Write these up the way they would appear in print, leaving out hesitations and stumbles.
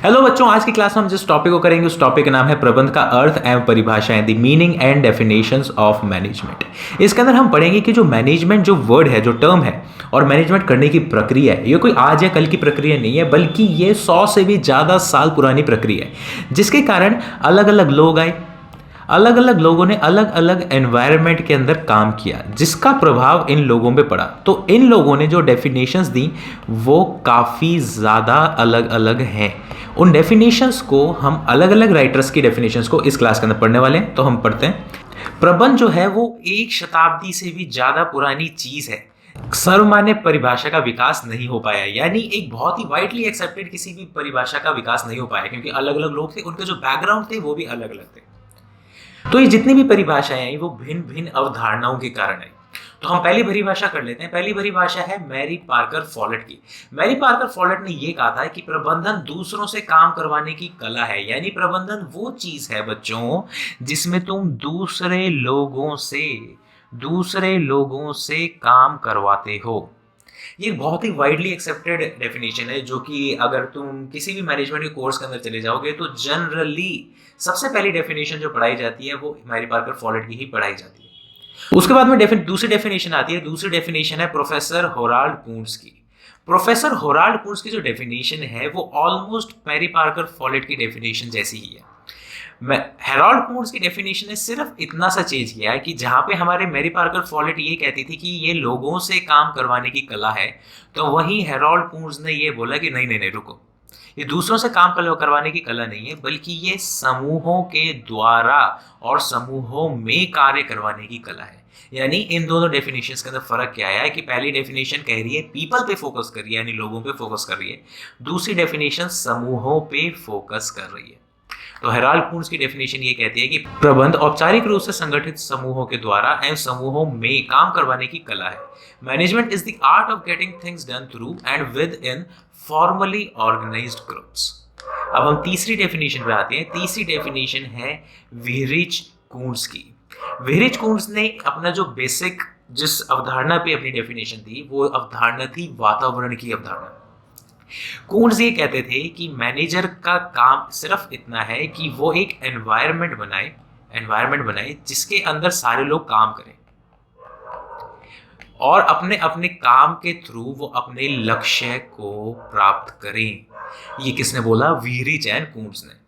Hello बच्चों, आज की क्लास में हम जिस टॉपिक को करेंगे उस टॉपिक का नाम है प्रबंध का अर्थ एवं परिभाषाएं, the meaning and definitions of management. इसके अंदर हम पढ़ेंगे कि जो मैनेजमेंट जो वर्ड है, जो टर्म है और मैनेजमेंट करने की प्रक्रिया है, ये कोई आज या कल की प्रक्रिया नहीं है, बल्कि ये 100 से भी ज़्यादा साल पुरानी प्रक्रिया है, जिसके कारण अलग अलग लोग आए, अलग अलग लोगों ने अलग अलग एनवायरनमेंट के अंदर काम किया, जिसका प्रभाव इन लोगों पे पड़ा। तो इन लोगों ने जो डेफिनेशंस दी वो काफ़ी ज़्यादा अलग अलग हैं। उन डेफिनेशंस को हम अलग अलग राइटर्स की डेफिनेशंस को इस क्लास के अंदर पढ़ने वाले हैं। तो हम पढ़ते हैं। प्रबंध जो है वो 1 शताब्दी से भी ज़्यादा पुरानी चीज़ है। सर्वमान्य परिभाषा का विकास नहीं हो पाया, यानी एक बहुत ही वाइडली एक्सेप्टेड किसी भी परिभाषा का विकास नहीं हो पाया, क्योंकि अलग अलग लोग थे, उनके जो बैकग्राउंड थे वो भी अलग अलग थे। तो ये जितनी भी परिभाषाएं आई वो भिन्न भिन्न अवधारणाओं के कारण आई। तो हम पहली परिभाषा कर लेते हैं। पहली परिभाषा है मैरी पार्कर फॉलेट की। मैरी पार्कर फॉलेट ने यह कहा था कि प्रबंधन दूसरों से काम करवाने की कला है, यानी प्रबंधन वो चीज है बच्चों जिसमें तुम दूसरे लोगों से काम करवाते हो। ये बहुत ही वाइडली एक्सेप्टेड डेफिनेशन है, जो कि अगर तुम किसी भी मैनेजमेंट के कोर्स के अंदर चले जाओगे तो जनरली सबसे पहली डेफिनेशन जो पढ़ाई जाती है वो मैरी पार्कर फॉलेट की ही पढ़ाई जाती है। उसके बाद में दूसरी डेफिनेशन आती है। दूसरी डेफिनेशन है प्रोफेसर होराल्ड कून्स की। प्रोफेसर होराल्ड कून्स की जो डेफिनेशन है वो ऑलमोस्ट मैरी पार्कर फॉलेट की डेफिनेशन जैसी ही है। हेराल्ड कून्स की डेफिनेशन ने सिर्फ इतना सा चेंज किया है कि जहां पे हमारे मैरी पार्कर फॉलेट ये कहती थी कि ये लोगों से काम करवाने की कला है, तो वहीं हेराल्ड कून्स ने ये बोला कि नहीं रुको, ये दूसरों से काम करवाने की कला नहीं है, बल्कि ये समूहों के द्वारा और समूहों में कार्य करवाने की कला है। यानी इन दोनों डेफिनेशंस के अंदर फर्क क्या है कि पहली डेफिनेशन कह रही है पीपल पे फोकस कर रही है, यानी लोगों पे फोकस कर रही है। दूसरी डेफिनेशन समूहों पे फोकस कर रही है। तो हेराल्ड कून्स की डेफिनेशन ये कहती है कि प्रबंध औपचारिक रूप से संगठित समूहों के द्वारा एवं समूहों में काम करवाने की कला है। Management is the art of getting things done through and with informally organised groups. अब हम तीसरी डेफिनेशन पे आते हैं। तीसरी डेफिनेशन है व्हीरिच कून्स की। व्हीरिच कून्स ने अपना जो बेसिक जिस अवधारणा पे अपनी डेफिनेशन दी वो अवधारणा थी वातावरण की अवधारणा। कून्स ये कहते थे कि मैनेजर का काम सिर्फ इतना है कि वो एक एनवायरनमेंट बनाए जिसके अंदर सारे लोग काम करें और अपने अपने काम के थ्रू वो अपने लक्ष्य को प्राप्त करें। ये किसने बोला? व्हीरिच एंड कून्स ने।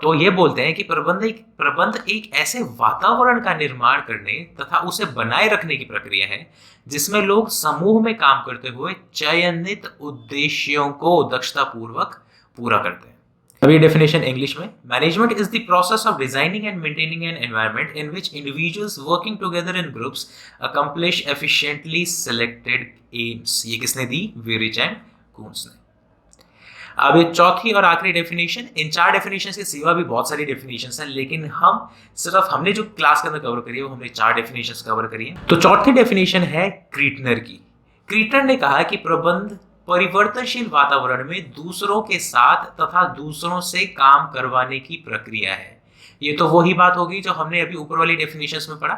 तो ये बोलते हैं कि प्रबंध एक ऐसे वातावरण का निर्माण करने तथा उसे बनाए रखने की प्रक्रिया है जिसमें लोग समूह में काम करते हुए चयनित उद्देश्यों को दक्षतापूर्वक पूरा करते हैं। अब ये डेफिनेशन इंग्लिश में। Management is the process of designing and maintaining an environment in which individuals working together in groups accomplish efficiently selected aims. ये किसने दी? व्हीरिच एंड कून्स ने। अब ये चौथी और आखिरी डेफिनेशन। इन 4 डेफिनेशन के सिवा भी बहुत सारी डेफिनेशंस हैं, लेकिन हमने जो क्लास के अंदर कवर करी है वो हमने 4 डेफिनेशंस कवर करी है। तो चौथी डेफिनेशन है क्रीटनर की। क्रीटनर ने कहा कि प्रबंध परिवर्तनशील वातावरण में दूसरों के साथ तथा दूसरों से काम करवाने की प्रक्रिया है। ये तो वही बात होगी जो हमने अभी ऊपर वाली डेफिनेशंस में पढ़ा।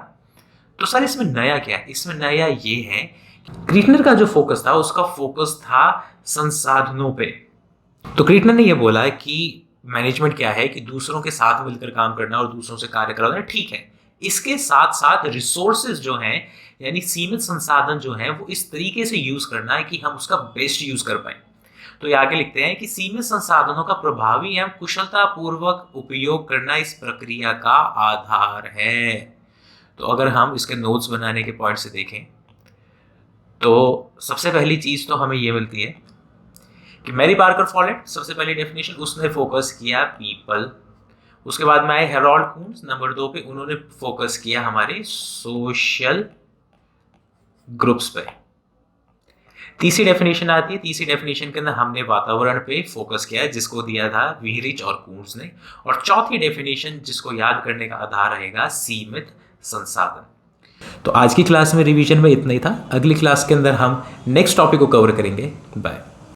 तो सर इसमें नया क्या है? इसमें नया ये है क्रीटनर का जो फोकस था उसका फोकस था संसाधनों पे। तो क्रीटनर ने यह बोला कि मैनेजमेंट क्या है कि दूसरों के साथ मिलकर काम करना और दूसरों से कार्य करवाना ठीक है, इसके साथ साथ रिसोर्सेज जो हैं यानी सीमित संसाधन जो हैं वो इस तरीके से यूज करना है कि हम उसका बेस्ट यूज कर पाए। तो ये आगे लिखते हैं कि सीमित संसाधनों का प्रभावी एवं कुशलतापूर्वक उपयोग करना इस प्रक्रिया का आधार है। तो अगर हम इसके नोट्स बनाने के पॉइंट से देखें तो सबसे पहली चीज तो हमें ये मिलती है कि मैरी पार्कर फॉलेट, सबसे पहली डेफिनेशन उसने फोकस किया पीपल। उसके बाद में आए हेराल्ड कून्स, नंबर 2 पे उन्होंने फोकस किया हमारे सोशल ग्रुप्स पे। तीसरी डेफिनेशन आती है। तीसरी डेफिनेशन के अंदर हमने वातावरण पे फोकस किया जिसको दिया था व्हीरिच और कून्स ने। और चौथी डेफिनेशन जिसको याद करने का आधार रहेगा सीमित संसाधन। तो आज की क्लास में रिवीजन में इतना ही था। अगली क्लास के अंदर हम नेक्स्ट टॉपिक को कवर करेंगे। बाय।